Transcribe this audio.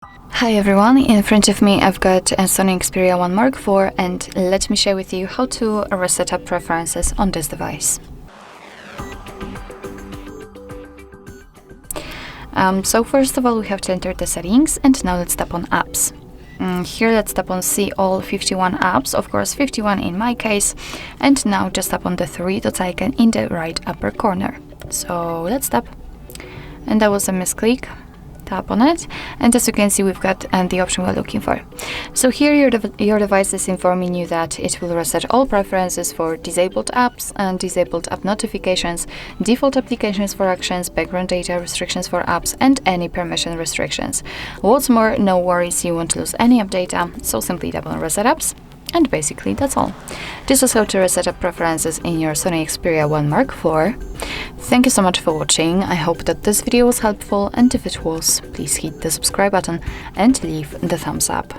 Hi everyone, in front of me I've got a SONY Xperia 1 Mark IV, and let me share with you how to reset up preferences on this device. So first of all we have to enter the settings, and now let's tap on apps. Here let's tap on see all 51 apps, of course 51 in my case, and now just tap on the three dots icon in the right upper corner. So let's tap, and that was a misclick. Tap on it, and as you can see we've got the option we're looking for. So here your device is informing you that it will reset all preferences for disabled apps and disabled app notifications, default applications for actions, background data restrictions for apps, and any permission restrictions. What's more, no worries, you won't lose any app data, so simply tap on reset apps. And basically that's all. This was how to reset up preferences in your SONY Xperia 1 Mark IV. Thank you so much for watching. I hope that this video was helpful, and if it was, please hit the subscribe button and leave the thumbs up.